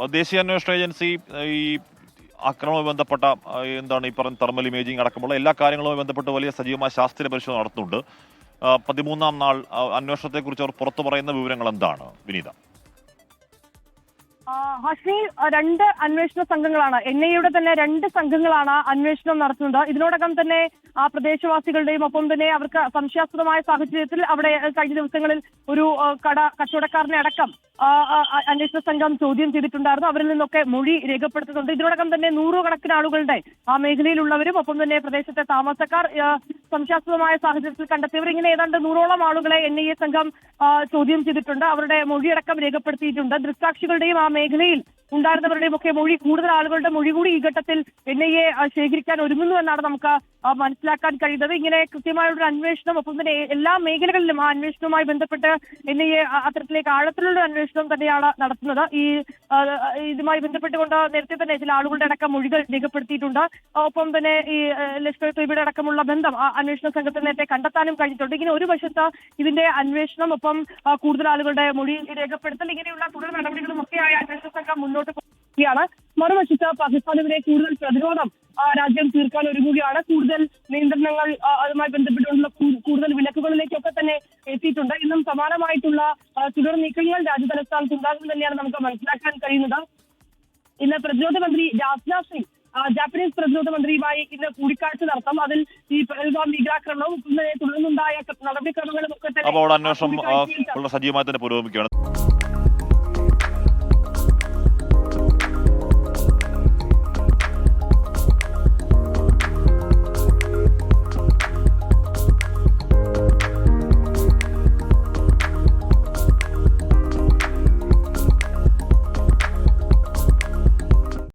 ദേശീയ അന്വേഷണ ഏജൻസി ഈ ആക്രമണവുമായി ബന്ധപ്പെട്ട എന്താണ് ഈ പറഞ്ഞ തെർമൽ ഇമേജിംഗ് അടക്കമുള്ള എല്ലാ കാര്യങ്ങളുമായി ബന്ധപ്പെട്ട് വലിയ സജീവമായ ശാസ്ത്രീയ പരിശോധന നടത്തുന്നുണ്ട്. 13-ാം നാൾ അന്വേഷണത്തെക്കുറിച്ച് അവർ പുറത്തു പറയുന്ന വിവരങ്ങൾ എന്താണ് വിനീത? ഹാഷ്മി, രണ്ട് അന്വേഷണ സംഘങ്ങളാണ്, NIA-യുടെ തന്നെ രണ്ട് സംഘങ്ങളാണ് അന്വേഷണം നടത്തുന്നത്. ഇതിനോടകം തന്നെ ആ പ്രദേശവാസികളുടെയും ഒപ്പം തന്നെ അവർക്ക് സംശയാസ്പദമായ സാഹചര്യത്തിൽ അവിടെ കഴിഞ്ഞ ദിവസങ്ങളിൽ ഒരു കച്ചവടക്കാരനെ അടക്കം അന്വേഷണ സംഘം ചോദ്യം ചെയ്തിട്ടുണ്ടായിരുന്നു. അവരിൽ നിന്നൊക്കെ മൊഴി രേഖപ്പെടുത്തുന്നുണ്ട്. ഇതിനോടകം തന്നെ നൂറുകണക്കിന് ആളുകളുടെ ആ മേഖലയിലുള്ളവരും ഒപ്പം തന്നെ പ്രദേശത്തെ താമസക്കാർ സംശയാസ്പദമായ സാഹചര്യത്തിൽ കണ്ടെത്തിയവർ ഇങ്ങനെ ഏതാണ്ട് 100ഓളം ആളുകളെ NIA സംഘം ചോദ്യം ചെയ്തിട്ടുണ്ട്. അവരുടെ മൊഴിയടക്കം രേഖപ്പെടുത്തിയിട്ടുണ്ട്. ദൃക്സാക്ഷികളുടെയും ആ മേഖലയിൽ ഉണ്ടായിരുന്നവരുടെയും ഒക്കെ മൊഴി, കൂടുതൽ ആളുകളുടെ മൊഴി കൂടി ഈ ഘട്ടത്തിൽ NIA ശേഖരിക്കാൻ ഒരുങ്ങുന്നു എന്നാണ് നമുക്ക് മനസ്സിലാക്കാൻ കഴിയുന്നത്. ഇങ്ങനെ കൃത്യമായൊരു അന്വേഷണം, ഒപ്പം തന്നെ എല്ലാ മേഖലകളിലും ആ അന്വേഷണവുമായി ബന്ധപ്പെട്ട് NIA അത്തരത്തിലേക്ക് ആഴത്തിലുള്ള അന്വേഷണം തന്നെയാണ് നടത്തുന്നത്. ഇതുമായി ബന്ധപ്പെട്ടുകൊണ്ട് നേരത്തെ തന്നെ ചില ആളുകളുടെ അടക്കം മൊഴികൾ രേഖപ്പെടുത്തിയിട്ടുണ്ട്. ഒപ്പം തന്നെ ഈ ലഷ്കർ തൊയ്ബയുടെ അടക്കമുള്ള ബന്ധം അന്വേഷണ സംഘത്തിൽ നേരത്തെ കണ്ടെത്താനും കഴിഞ്ഞിട്ടുണ്ട്. ഇങ്ങനെ ഒരു വശത്ത് ഇതിന്റെ അന്വേഷണം, ഒപ്പം കൂടുതൽ ആളുകളുടെ മൊഴി രേഖപ്പെടുത്തൽ, ഇങ്ങനെയുള്ള തുടർ നടപടികളും ഒക്കെയായി അന്വേഷണ സംഘം മുന്നോട്ട് പോകുകയാണ്. മറുവശത്ത് പാകിസ്ഥാനെതിരെ കൂടുതൽ പ്രതിരോധം രാജ്യം തീർക്കാൻ ഒരുങ്ങുകയാണ്. കൂടുതൽ നിയന്ത്രണങ്ങൾ, അതുമായി ബന്ധപ്പെട്ടുള്ള കൂടുതൽ വിലക്കുകളിലേക്കൊക്കെ തന്നെ എത്തിയിട്ടുണ്ട്. ഇന്നും സമാനമായിട്ടുള്ള തുടർ നീക്കങ്ങൾ രാജ്യതലസ്ഥാനത്ത് ഉണ്ടാകും തന്നെയാണ് നമുക്ക് മനസ്സിലാക്കാൻ കഴിയുന്നത്. ഇന്ന് പ്രതിരോധ മന്ത്രി രാജ്നാഥ് സിംഗ് ജാപ്പനീസ് പ്രതിരോധ മന്ത്രിയുമായി ഇന്ന് കൂടിക്കാഴ്ച നടത്തും. അതിൽ ഈ പഹൽഗാം ഭീകരാക്രമണവും തുടർന്നുണ്ടായ നടപടിക്രമങ്ങളും ഒക്കെ തന്നെ അപ്പോൾ അന്വേഷണം വളരെ സജീവമായി തന്നെ പുരോഗമിക്കുകയാണ്.